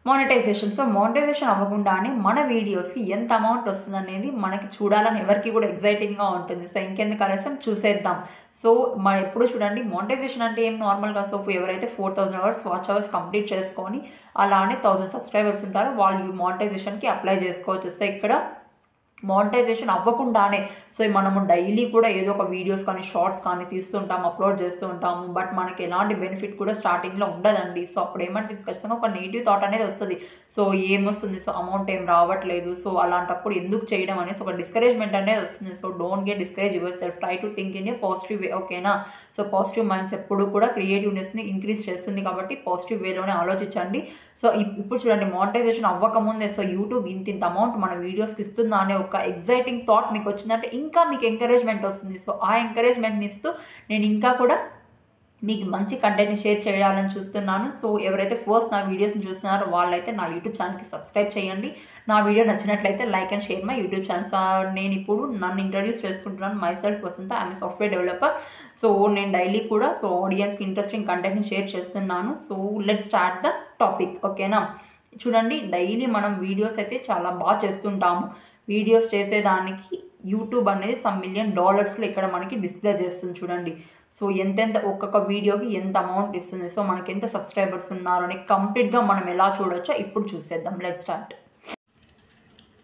Monetisation. So, monetisation అవ్వకుండానే మన వీడియోస్‌కి ఎంత అమౌంట్ వస్తుందనేది మనకి చూడాలని ఎవరికీ కూడా ఎక్సైటింగ్‌గా ఉంటుంది. సో, ఇంకెందుకు ఆలస్యం చూసేద్దాం. సో, ఎప్పుడు చూడండి మానిటైజేషన్ అంటే ఏం నార్మల్‌గా ఎవరైతే 4000 అవర్స్ వాచ్ అవర్స్ కంప్లీట్ చేసుకొని అలానే 1000 సబ్స్క్రైబర్స్ ఉంటారో వాళ్ళు ఈ మానిటైజేషన్‌కి అప్లై చేసుకోవచ్చు. సో, ఇక్కడ మానిటైజేషన్ అవ్వకుండానే మనము డైలీ కూడా ఏదో ఒక వీడియోస్ కానీ, షార్ట్స్ కానీ తీస్తుంటాము, అప్‌లోడ్ చేస్తూ ఉంటాము. బట్ మనకి ఎలాంటి బెనిఫిట్ కూడా స్టార్టింగ్‌లో ఉండదండి. సో, అప్పుడు ఏమనిపిస్తుంది ఖచ్చితంగా ఒక నెగెటివ్ థాట్ అనేది వస్తది. సో, ఏమొస్తుంది? అమౌంట్ ఏం రావట్లేదు. సో, అలాంటప్పుడు ఎందుకు చేయడం అనేసి ఒక డిస్కరేజ్‌మెంట్ అనేది వస్తుంది. So, don't get discourage yourself. Try to think in a positive way. ఓకేనా? సో, పాజిటివ్ మైండ్స్ ఎప్పుడు కూడా క్రియేటివ్‌నెస్‌ని ఇంక్రీజ్ చేస్తుంది కాబట్టి పాజిటివ్ వేలోనే ఆలోచించండి. సో, ఇప్పుడు చూడండి మానిటైజేషన్ అవ్వకముందే యూట్యూబ్ ఇంతింత అమౌంట్ మన వీడియోస్‌కి ఇస్తుందా అనే ఒక ఎక్సైటింగ్ థాట్ మీకొచ్చిందంటే ఇంకా మీకు ఎంకరేజ్‌మెంట్ వస్తుంది. సో, ఆ ఎంకరేజ్‌మెంట్‌ని ఇస్తూ నేను ఇంకా కూడా మీకు మంచి కంటెంట్‌ని షేర్ చేయాలని చూస్తున్నాను. సో, ఎవరైతే ఫస్ట్ నా వీడియోస్‌ని చూస్తున్నారో వాళ్ళైతే నా యూట్యూబ్ ఛానెల్‌కి సబ్స్క్రైబ్ చేయండి. నా వీడియో నచ్చినట్లయితే like and share my YouTube channel. నేనిప్పుడు నన్ను ఇంట్రడ్యూస్ చేసుకుంటున్నాను. Myself Vasantha. I'm a software developer. So, నేను డైలీ కూడా ఆడియన్స్‌కి ఇంట్రెస్టింగ్ కంటెంట్‌ని షేర్ చేస్తున్నాను. So, let's start the topic. ఓకేనా? చూడండి డైలీ మనం వీడియోస్ అయితే చాలా చేస్తుంటాము. వీడియోస్ చేసేదానికి యూట్యూబ్ అనేది సమ్ మిలియన్ డాలర్స్‌లో ఇక్కడ మనకి డిస్‌ప్లే చేస్తుంది చూడండి. సో, ఎంతెంత ఒక్కొక్క వీడియోకి ఎంత అమౌంట్ ఇస్తుంది. సో, మనకెంత సబ్స్క్రైబర్స్ ఉన్నారని కంప్లీట్‌గా మనం ఎలా చూడొచ్చో ఇప్పుడు చూసేద్దాం. Let's start.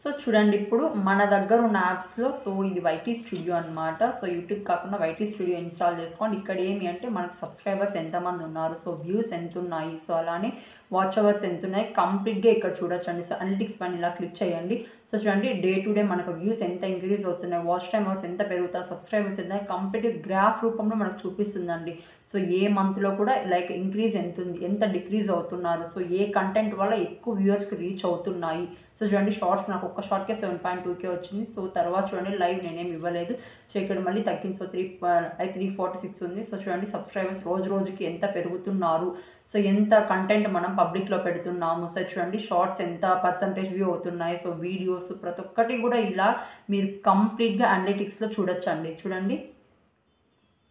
సో, చూడండి ఇప్పుడు మన దగ్గర ఉన్న యాప్స్‌లో ఇది వైటీ స్టూడియో అనమాట. సో, యూట్యూబ్ కాకుండా వైటీ స్టూడియో ఇన్‌స్టాల్ చేసుకోండి. ఇక్కడ ఏమి అంటే మనకు సబ్స్క్రైబర్స్ ఎంతమంది ఉన్నారు, సో వ్యూస్ ఎంతున్నాయి, సో అలానే వాచ్ అవర్స్ ఎంతున్నాయి కంప్లీట్‌గా ఇక్కడ చూడొచ్చండి. సో, అనలిటిక్స్ పైన ఇలా క్లిక్ చేయండి. సో, చూడండి డే టు డే మనకు వ్యూస్ ఎంత ఇంక్రీజ్ అవుతున్నాయి, వాచ్ టైమ్ అవర్స్ ఎంత పెరుగుతాయి, సబ్స్క్రైబర్స్ ఎంత కంప్లీట్ గ్రాఫ్ రూపంలో మనకు చూపిస్తుందండి. సో, ఏ మంత్‌లో కూడా లైక్ ఇంక్రీజ్ ఎంతుంది, ఎంత డిక్రీజ్ అవుతున్నారు, సో ఏ కంటెంట్ వల్ల ఎక్కువ వ్యూవర్స్‌కి రీచ్ అవుతున్నాయి. సో, చూడండి షార్ట్స్ నాకు ఒక్క షార్ట్‌కే 7.2K వచ్చింది. సో, తర్వాత చూడండి లైవ్ నేనేమి ఇవ్వలేదు. సో, ఇక్కడ మళ్ళీ తగ్గింది. సో, 346 ఉంది. సో, చూడండి సబ్స్క్రైబర్స్ రోజుకి ఎంత పెరుగుతున్నారు. సో, ఎంత కంటెంట్ మనం పబ్లిక్‌లో పెడుతున్నాము. సో, చూడండి షార్ట్స్ ఎంత పర్సెంటేజ్ వ్యూ అవుతున్నాయి. సో, వీడియోస్ ప్రతి ఒక్కటి కూడా ఇలా మీరు కంప్లీట్‌గా అనలిటిక్స్‌లో చూడొచ్చండి. చూడండి.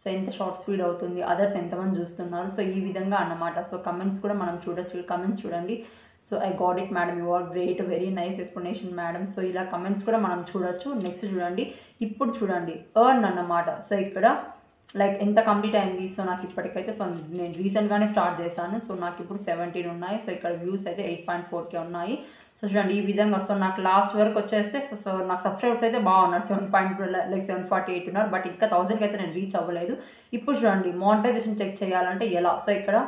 సో, ఎంత షార్ట్ స్పీడ్ అవుతుంది, అదర్స్ ఎంతమంది చూస్తున్నారు. సో, ఈ విధంగా అన్నమాట. సో, కమెంట్స్ కూడా మనం చూడొచ్చు. కమెంట్స్ చూడండి. So, I got it madam, you are great, very nice explanation madam. So, ఇలా కమెంట్స్ కూడా మనం చూడొచ్చు. నెక్స్ట్ చూడండి. ఇప్పుడు చూడండి ఎర్న్ అన్నమాట. సో, ఇక్కడ లైక్ ఎంత కంప్లీట్ అయింది. సో, నాకు ఇప్పటికైతే నేను రీసెంట్‌గానే స్టార్ట్ చేశాను. సో, నాకు ఇప్పుడు 17 ఉన్నాయి. సో, ఇక్కడ వ్యూస్ అయితే 8.4K ఉన్నాయి. సో, చూడండి ఈ విధంగా. సో, నాకు లాస్ట్ వరకు వచ్చేస్తే నాకు సబ్స్క్రైబర్స్ అయితే బాగున్నారు. 748 ఉన్నారు. బట్ ఇంకా 1000కి అయితే నేను రీచ్ అవ్వలేదు. ఇప్పుడు చూడండి మానిటైజేషన్ చెక్ చేయాలంటే ఎలా. సో, ఇక్కడ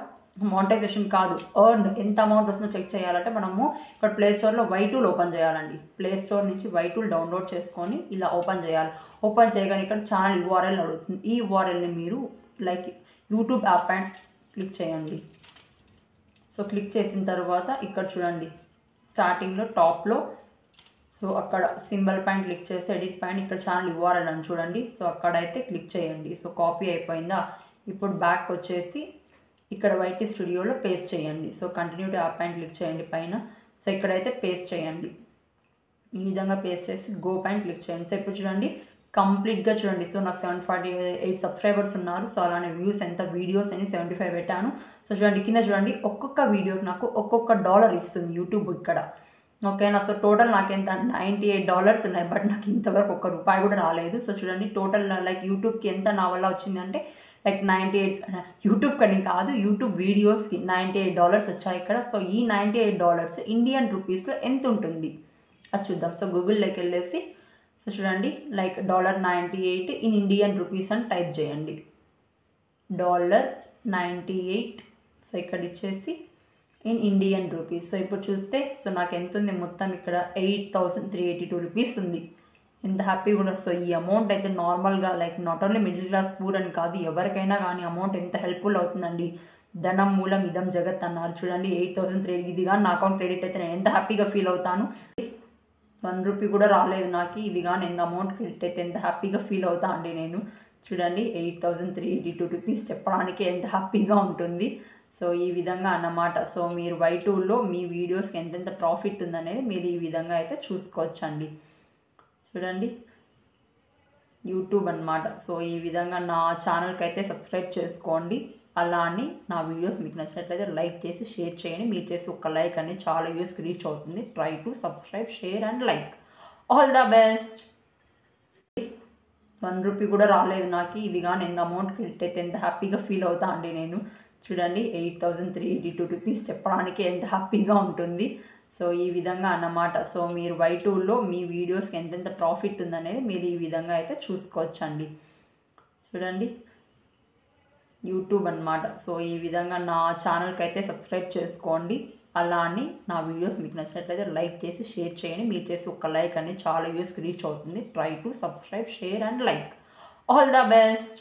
మానిటైజేషన్ కాదు, ఎర్న్ ఎంత అమౌంట్ వస్తుందో చెక్ చేయాలంటే మనము ఇక్కడ ప్లే స్టోర్లో వైటూల్ ఓపెన్ చేయాలండి. ప్లే స్టోర్ నుంచి వైటూల్ డౌన్లోడ్ చేసుకొని ఇలా ఓపెన్ చేయాలి. ఓపెన్ చేయగానే ఇక్కడ ఛానల్ యూఆర్ఎల్ అడుగుతుంది. ఈ యూఆర్ఎల్ని మీరు like YouTube app and click చేయండి. సో, క్లిక్ చేసిన తర్వాత ఇక్కడ చూడండి స్టార్టింగ్లో టాప్లో సో అక్కడ సింబల్ పైన క్లిక్ చేసి ఎడిట్ పైన ఇక్కడ ఛానల్ యూఆర్ఎల్ అని చూడండి. సో, అక్కడైతే క్లిక్ చేయండి. సో, కాపీ అయిపోయిందా. ఇప్పుడు బ్యాక్ వచ్చేసి ఇక్కడ వైటీ స్టూడియోలో పేస్ట్ చేయండి. సో, కంటిన్యూ టు యాప్ పైన క్లిక్ చేయండి పైన. సో, ఇక్కడైతే పేస్ట్ చేయండి. ఈ విధంగా పేస్ట్ చేసి గో పైన క్లిక్ చేయండి. సో, ఇప్పుడు చూడండి కంప్లీట్‌గా చూడండి. సో, నాకు 748 సబ్స్క్రైబర్స్ ఉన్నారు. సో, అలానే వ్యూస్ ఎంత, వీడియోస్ అని 75 పెట్టాను. సో, చూడండి కింద చూడండి ఒక్కొక్క వీడియోకి నాకు ఒక్కొక్క డాలర్ ఇస్తుంది యూట్యూబ్ ఇక్కడ. ఓకేనా. సో, టోటల్ నాకెంత $98 ఉన్నాయి. బట్ నాకు ఇంతవరకు ఒక్క రూపాయి కూడా రాలేదు. సో, చూడండి టోటల్ లైక్ యూట్యూబ్‌కి ఎంత నా వల్ల వచ్చిందంటే లైక్ 98 యూట్యూబ్ కని కాదు, యూట్యూబ్ వీడియోస్‌కి $98 వచ్చాయి ఇక్కడ. సో, ఈ $98 ఇండియన్ రూపీస్‌లో ఎంత ఉంటుంది అది చూద్దాం. సో, గూగుల్‌లోకి వెళ్ళేసి సో, చూడండి లైక్ $98 ఇన్ ఇండియన్ రూపీస్ అని టైప్ చేయండి. $98. సో, ఇక్కడ ఇచ్చేసి ఇన్ ఇండియన్ రూపీస్. సో, ఇప్పుడు చూస్తే సో, నాకు ఎంత ఉంది మొత్తం ఇక్కడ 8382 రూపీస్ ఉంది. ఎంత హ్యాపీగా ఉండదు. సో, ఈ అమౌంట్ అయితే నార్మల్గా like not only middle class poor అని కాదు, ఎవరికైనా కానీ అమౌంట్ ఎంత హెల్ప్ఫుల్ అవుతుందండి. ధనం మూలం ఇదం జగత్ అన్నారు చూడండి. 8300 ఇది కానీ నా అకౌంట్ క్రెడిట్ అయితే నేను ఎంత హ్యాపీగా ఫీల్ అవుతాను. 1 రూపీ కూడా రాలేదు నాకు. ఇది కానీ ఎంత అమౌంట్ క్రెడిట్ అయితే ఎంత హ్యాపీగా ఫీల్ అవుతా అండి నేను. చూడండి 8382 రూపీస్ చెప్పడానికి ఎంత హ్యాపీగా ఉంటుంది. సో, ఈ విధంగా అన్నమాట. సో, మీరు వైటూల్లో మీ వీడియోస్కి ఎంతెంత ప్రాఫిట్ ఉందనేది మీరు ఈ విధంగా అయితే చూసుకోవచ్చండి. చూడండి యూట్యూబ్ అన్నమాట. సో, ఈ విధంగా నా ఛానల్‌కి అయితే సబ్స్క్రైబ్ చేసుకోండి. అలా అని నా వీడియోస్ మీకు నచ్చినట్లయితే లైక్ చేసి షేర్ చేయండి. మీరు చేసి ఒక లైక్ అనేది చాలా వ్యూస్కి రీచ్ అవుతుంది. Try to subscribe, share and like. All the best. 1 rupee కూడా రాలేదు నాకు. ఇది కానీ ఎంత అమౌంట్ క్రెడిట్ అయితే ఎంత హ్యాపీగా ఫీల్ అవుతా అండి నేను. చూడండి 8,382 రూపీస్ చెప్పడానికి ఎంత హ్యాపీగా ఉంటుంది. సో ఈ విధంగా అన్నమాట. సో మీరు Y2లో మీ వీడియోస్కి ఎంతెంత ప్రాఫిట్ ఉందనేది మీరు ఈ విధంగా అయితే చూసుకోవచ్చండి. చూడండి యూట్యూబ్ అన్నమాట. సో ఈ విధంగా నా ఛానల్కి అయితే సబ్స్క్రైబ్ చేసుకోండి. అలా అని నా వీడియోస్ మీకు నచ్చినట్లయితే లైక్ చేసి షేర్ చేయండి. మీరు చేసి ఒక లైక్ అనేది చాలా వ్యూస్కి రీచ్ అవుతుంది. Try to subscribe, share and like. All the best.